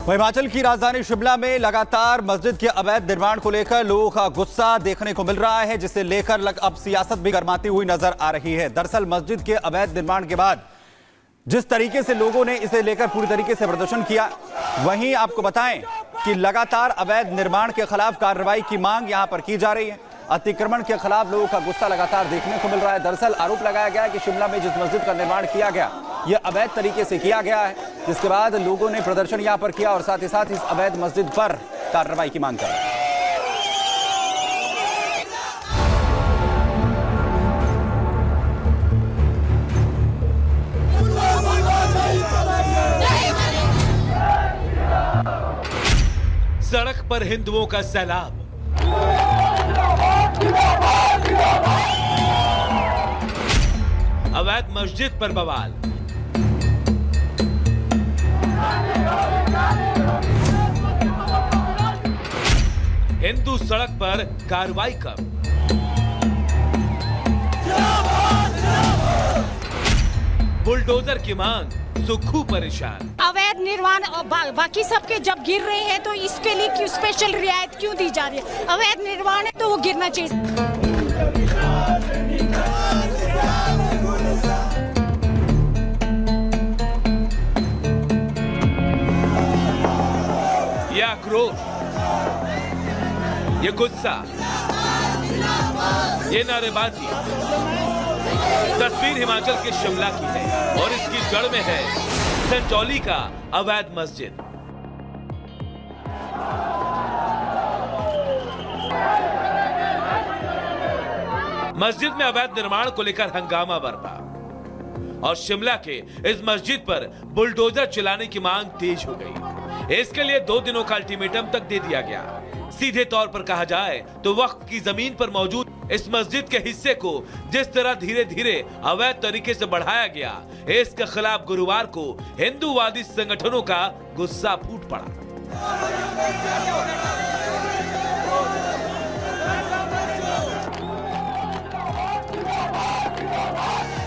हिमाचल की राजधानी शिमला में लगातार मस्जिद के अवैध निर्माण को लेकर लोगों का गुस्सा देखने को मिल रहा है, जिसे लेकर अब सियासत भी गरमाती हुई नजर आ रही है। दरअसल मस्जिद के अवैध निर्माण के बाद जिस तरीके से लोगों ने इसे लेकर पूरी तरीके से प्रदर्शन किया, वहीं आपको बताएं कि लगातार अवैध निर्माण के खिलाफ कार्रवाई की मांग यहां पर की जा रही है। अतिक्रमण के खिलाफ लोगों का गुस्सा लगातार देखने को मिल रहा है। दरअसल आरोप लगाया गया है कि शिमला में जिस मस्जिद का निर्माण किया गया, यह अवैध तरीके से किया गया है, जिसके बाद लोगों ने प्रदर्शन यहां पर किया और साथ ही साथ इस अवैध मस्जिद पर कार्रवाई की मांग कर सड़क पर हिंदुओं का सैलाब, अवैध मस्जिद पर बवाल, हिंदू सड़क पर कार्रवाई कब, बुलडोजर की मांग, सुक्खू परेशान। अवैध निर्माण बाकी सबके जब गिर रहे हैं तो इसके लिए क्यों स्पेशल रियायत क्यों दी जा रही है? अवैध निर्माण है तो वो गिरना चाहिए। ये आक्रोश, ये गुस्सा, ये नारेबाजी तस्वीर हिमाचल के शिमला की है और इसकी जड़ में है संचौली का अवैध मस्जिद। मस्जिद में अवैध निर्माण को लेकर हंगामा बरपा और शिमला के इस मस्जिद पर बुलडोजर चलाने की मांग तेज हो गई। इसके लिए 2 दिनों का अल्टीमेटम तक दे दिया गया। सीधे तौर पर कहा जाए तो वक्फ की जमीन पर मौजूद इस मस्जिद के हिस्से को जिस तरह धीरे धीरे अवैध तरीके से बढ़ाया गया, इसके खिलाफ गुरुवार को हिंदूवादी संगठनों का गुस्सा फूट पड़ा।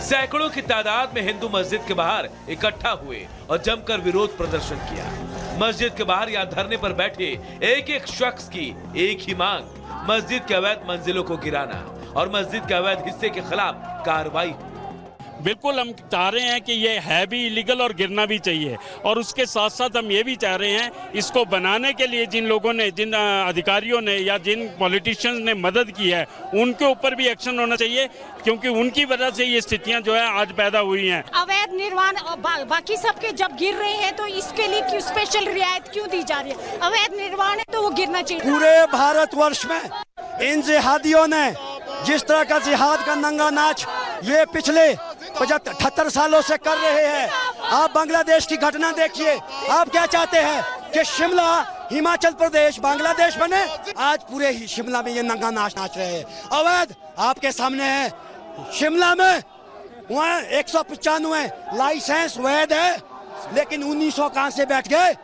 सैकड़ों की तादाद में हिंदू मस्जिद के बाहर इकट्ठा हुए और जमकर विरोध प्रदर्शन किया। मस्जिद के बाहर या धरने पर बैठे एक एक शख्स की एक ही मांग, मस्जिद के अवैध मंजिलों को गिराना और मस्जिद के अवैध हिस्से के खिलाफ कार्रवाई। बिल्कुल हम चाह रहे हैं कि ये है भी इलीगल और गिरना भी चाहिए, और उसके साथ साथ हम ये भी चाह रहे हैं इसको बनाने के लिए जिन लोगों ने, जिन अधिकारियों ने या जिन पॉलिटिशियंस ने मदद की है, उनके ऊपर भी एक्शन होना चाहिए, क्योंकि उनकी वजह से ये स्थितियां जो है आज पैदा हुई हैं। अवैध निर्माण बाकी सबके जब गिर रहे हैं तो इसके लिए क्यों स्पेशल रियायत क्यों दी जा रही है? अवैध निर्माण है तो वो गिरना चाहिए। पूरे भारतवर्ष में इन जिहादियों ने जिस तरह का जिहाद का नंगा नाच ये पिछले 75 सालों से कर रहे हैं। आप बांग्लादेश की घटना देखिए। आप क्या चाहते हैं कि शिमला, हिमाचल प्रदेश बांग्लादेश बने? आज पूरे ही शिमला में ये नंगा नाच नाच रहे हैं। अवैध आपके सामने है। शिमला में वहाँ 195 लाइसेंस वैध है, लेकिन 1900 कहाँ से बैठ गए?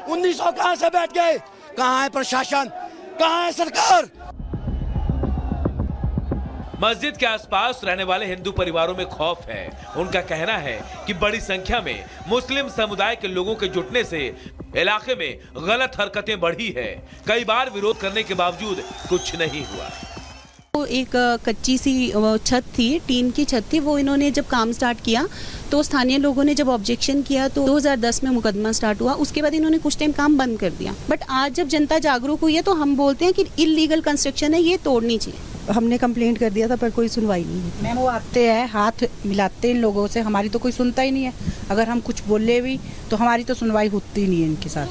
1900 कहाँ से बैठ गए? कहाँ है प्रशासन, कहाँ है सरकार? मस्जिद के आसपास रहने वाले हिंदू परिवारों में खौफ है। उनका कहना है कि बड़ी संख्या में मुस्लिम समुदाय के लोगों के जुटने से इलाके में गलत हरकतें बढ़ी है। कई बार विरोध करने के बावजूद कुछ नहीं हुआ। एक कच्ची सी छत थी, टीन की छत थी, वो इन्होंने जब काम स्टार्ट किया तो स्थानीय लोगों ने जब ऑब्जेक्शन किया तो 2010 में मुकदमा स्टार्ट हुआ। उसके बाद इन्होंने कुछ टाइम काम बंद कर दिया। बट आज जब जनता जागरूक हुई है तो हम बोलते हैं कि इल्लीगल कंस्ट्रक्शन है, ये तोड़नी चाहिए। हमने कंप्लेंट कर दिया था पर कोई सुनवाई नहीं है। मैम वो आते हैं, हाथ मिलाते हैं इन लोगों से, हमारी तो कोई सुनता ही नहीं है। अगर हम कुछ बोले भी तो हमारी तो सुनवाई होती नहीं है इनके साथ।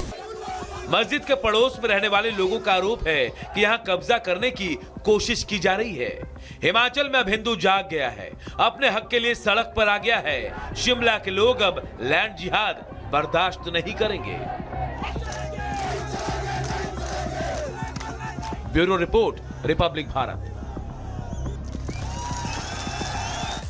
मस्जिद के पड़ोस में रहने वाले लोगों का आरोप है कि यहाँ कब्जा करने की कोशिश की जा रही है। हिमाचल में अब हिंदू जाग गया है, अपने हक के लिए सड़क पर आ गया है। शिमला के लोग अब लैंड जिहाद बर्दाश्त नहीं करेंगे। Bureau report, Republic Bharat.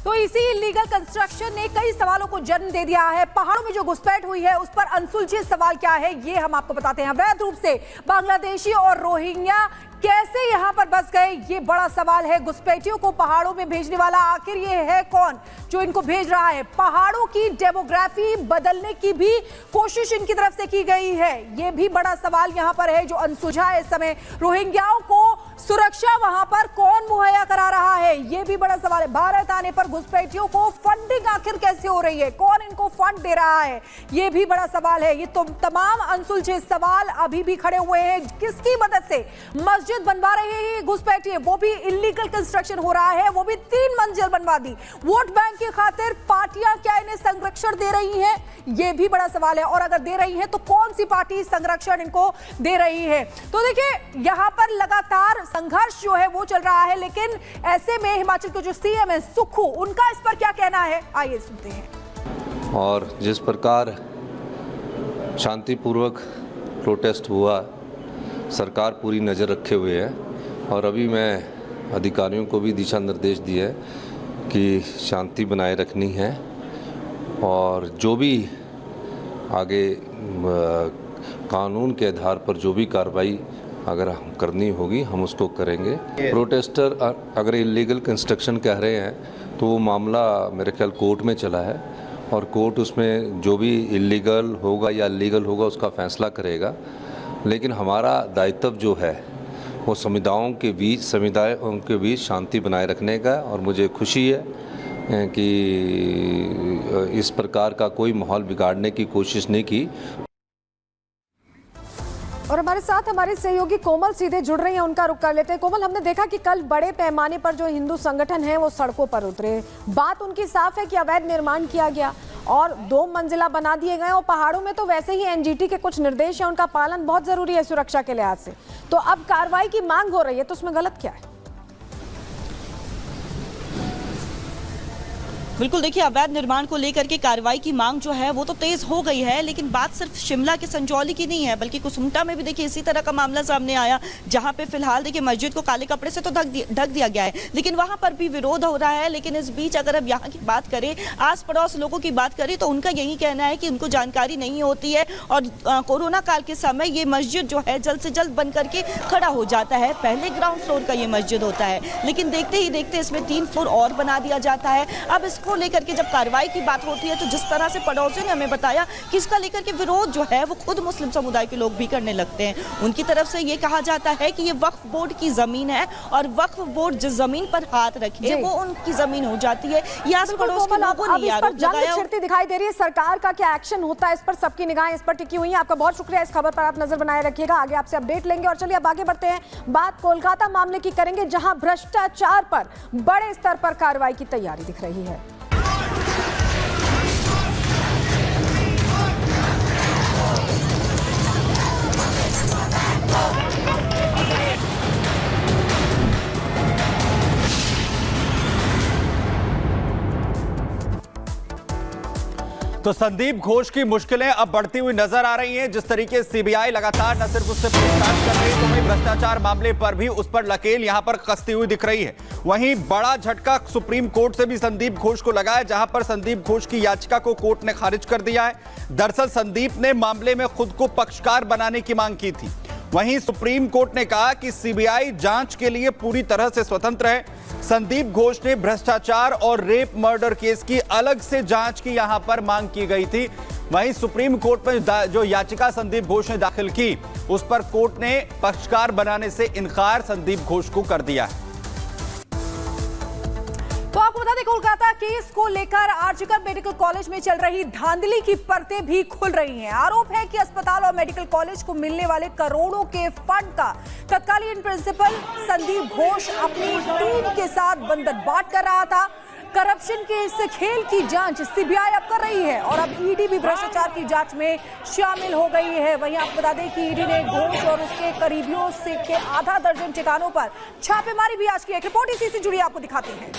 तो इसी इलीगल कंस्ट्रक्शन ने कई सवालों को जन्म दे दिया है। पहाड़ों में जो घुसपैठ हुई है उस पर अनसुलझे सवाल क्या है, ये हम आपको बताते हैं। अवैध रूप से बांग्लादेशी और रोहिंग्या कैसे यहाँ पर बस गए, ये बड़ा सवाल है। घुसपैठियों को पहाड़ों में भेजने वाला आखिर ये है कौन जो इनको भेज रहा है? पहाड़ों की डेमोग्राफी बदलने की भी कोशिश इनकी तरफ से की गई है, ये भी बड़ा सवाल यहाँ पर है जो अनसुलझा है इस समय। रोहिंग्याओं को सुरक्षा वहां पर कौन मुहैया करा रहा है, ये भी बड़ा सवाल है। भारत आने पर घुसपैठियों को फंडिंग आखिर कैसे हो रही है, कौन इनको फंड दे रहा है, ये भी बड़ा सवाल है। ये तो तमाम अनसुलझे सवाल अभी भी खड़े हुए हैं। किसकी मदद से मस्जिद बनवा रहे हैं घुसपैठिए, वो भी इलीगल कंस्ट्रक्शन हो रहा है, वो भी 3 मंजिल बनवा दी। वोट बैंक की खातिर पार्टियां क्या इन्हें संरक्षण दे रही हैं, ये भी बड़ा सवाल है। और अगर दे रही हैं तो कौन सी पार्टी संरक्षण इनको दे रही है? तो देखिए यहाँ पर लगातार संघर्ष जो है वो चल रहा है, लेकिन ऐसे में हिमाचल के जो सीएम है सुक्खू, उनका इस पर क्या कहना है, आइए सुनते हैं। और जिस प्रकार शांतिपूर्वक प्रोटेस्ट हुआ, सरकार पूरी नज़र रखे हुए है। और अभी मैं अधिकारियों को भी दिशा निर्देश दिए हैं कि शांति बनाए रखनी है और जो भी आगे कानून के आधार पर जो भी कार्रवाई अगर हम करनी होगी हम उसको करेंगे। प्रोटेस्टर अगर इलीगल कंस्ट्रक्शन कह रहे हैं तो वो मामला मेरे ख्याल कोर्ट में चला है और कोर्ट उसमें जो भी इलीगल होगा या लीगल होगा उसका फैसला करेगा। लेकिन हमारा दायित्व जो है वो समुदायों के बीच शांति बनाए रखने का, और मुझे खुशी है कि इस प्रकार का कोई माहौल बिगाड़ने की कोशिश नहीं की। और हमारे साथ हमारे सहयोगी कोमल सीधे जुड़ रही हैं, उनका रुख कर लेते हैं। कोमल, हमने देखा कि कल बड़े पैमाने पर जो हिंदू संगठन हैं वो सड़कों पर उतरे। बात उनकी साफ है कि अवैध निर्माण किया गया और 2 मंजिला बना दिए गए, और पहाड़ों में तो वैसे ही एनजीटी के कुछ निर्देश हैं, उनका पालन बहुत जरूरी है सुरक्षा के लिहाज से। तो अब कार्रवाई की मांग हो रही है, तो उसमें गलत क्या है? बिल्कुल, देखिए अवैध निर्माण को लेकर के कार्रवाई की मांग जो है वो तो तेज हो गई है, लेकिन बात सिर्फ शिमला के संजौली की नहीं है, बल्कि कुसुम्पटा में भी देखिए इसी तरह का मामला सामने आया, जहां पे फिलहाल देखिए मस्जिद को काले कपड़े से तो ढक दिया गया है, लेकिन वहां पर भी विरोध हो रहा है। लेकिन इस बीच अगर अब यहाँ की बात करें, आस पड़ोस लोगों की बात करें, तो उनका यही कहना है कि उनको जानकारी नहीं होती है और कोरोना काल के समय ये मस्जिद जो है जल्द से जल्द बन करके खड़ा हो जाता है। पहले ग्राउंड फ्लोर का ये मस्जिद होता है, लेकिन देखते ही देखते इसमें 3 फ्लोर और बना दिया जाता है। अब इसको लेकर के जब कार्रवाई की बात होती है तो जिस तरह से पड़ोसियों ने हमें बताया कि इसका लेकर के विरोध जो है वो खुद मुस्लिम समुदाय के लोग भी करने लगते हैं। उनकी तरफ से ये कहा जाता है कि ये वक्फ बोर्ड की जमीन है और वक्फ बोर्ड जिस जमीन पर हाथ रखे वो उनकी जमीन हो जाती है। ये आस पड़ोस के लोगों ने आरोप लगाया। छिड़ती दिखाई दे रही है, सरकार का क्या एक्शन होता है इस पर सबकी निगाहें इस पर टिकी हुई हैं। आपका बहुत शुक्रिया, इस खबर पर आप नजर बनाए रखिएगा, आगे आपसे अपडेट लेंगे। और चलिए अब आगे बढ़ते हैं, बात कोलकाता मामले की करेंगे, जहां भ्रष्टाचार पर बड़े स्तर पर कार्रवाई की तैयारी दिख रही है। तो संदीप घोष की मुश्किलें अब बढ़ती हुई नजर आ रही हैं। जिस तरीके सीबीआई लगातार न सिर्फ उससे पूछताछ कर रही है, तो वहीं भ्रष्टाचार मामले पर भी उस पर लकेल यहां पर कसती हुई दिख रही है। वहीं बड़ा झटका सुप्रीम कोर्ट से भी संदीप घोष को लगा है, जहां पर संदीप घोष की याचिका को कोर्ट ने खारिज कर दिया है। दरअसल संदीप ने मामले में खुद को पक्षकार बनाने की मांग की थी। वहीं सुप्रीम कोर्ट ने कहा कि सीबीआई जांच के लिए पूरी तरह से स्वतंत्र है। संदीप घोष ने भ्रष्टाचार और रेप मर्डर केस की अलग से जांच की यहां पर मांग की गई थी। वहीं सुप्रीम कोर्ट में जो याचिका संदीप घोष ने दाखिल की, उस पर कोर्ट ने पक्षकार बनाने से इनकार संदीप घोष को कर दिया है। तो आपको बता दें, कोलकाता केस को लेकर आरजीकर मेडिकल कॉलेज में चल रही धांधली की परतें भी खुल रही हैं। आरोप है कि अस्पताल और मेडिकल कॉलेज को मिलने वाले करोड़ों के फंड का तत्कालीन प्रिंसिपल संदीप घोष अपनी टीम के साथ बंदरबाट कर रहा था। करप्शन के इस खेल की जांच सीबीआई अब कर रही है और अब ईडी भी भ्रष्टाचार की जांच में शामिल हो गई है। वहीं आपको बता दें कि ईडी ने घोष और उसके करीबियों से के आधा दर्जन ठिकानों पर छापेमारी भी आज की है। रिपोर्ट इसी से जुड़ी आपको दिखाते हैं।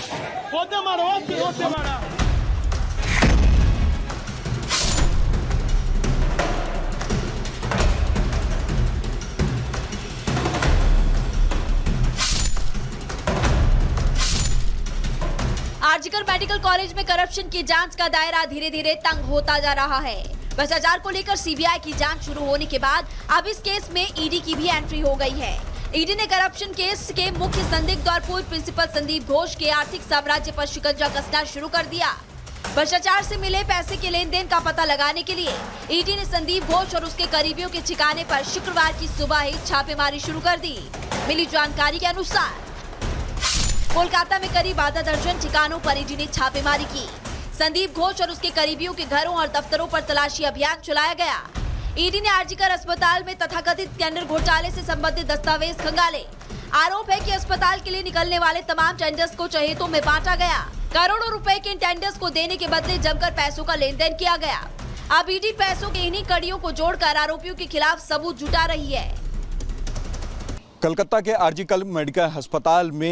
आरजीकर मेडिकल कॉलेज में करप्शन की जांच का दायरा धीरे धीरे तंग होता जा रहा है। भ्रष्टाचार को लेकर सीबीआई की जांच शुरू होने के बाद अब इस केस में ईडी की भी एंट्री हो गई है। ईडी ने करप्शन केस के मुख्य संदिग्ध और पूर्व प्रिंसिपल संदीप घोष के आर्थिक साम्राज्य पर शिकंजा कसना शुरू कर दिया। भ्रष्टाचार से मिले पैसे के लेन देन का पता लगाने के लिए ईडी ने संदीप घोष और उसके करीबियों के ठिकाने पर शुक्रवार की सुबह ही छापेमारी शुरू कर दी। मिली जानकारी के अनुसार कोलकाता में करीब आधा दर्जन ठिकानों पर ईडी ने छापेमारी की। संदीप घोष और उसके करीबियों के घरों और दफ्तरों पर तलाशी अभियान चलाया गया। ईडी ने आरजीकर अस्पताल में तथाकथित टेंडर घोटाले से संबंधित दस्तावेज खंगाले। आरोप है कि अस्पताल के लिए निकलने वाले तमाम टेंडर्स को चहेतों में बांटा गया। करोड़ों रुपए के इन टेंडर्स को देने के बदले जमकर पैसों का लेन देन किया गया। अब ईडी पैसों के इन्हीं कड़ियों को जोड़कर आरोपियों के खिलाफ सबूत जुटा रही है। कलकत्ता के आरजीकर मेडिकल अस्पताल में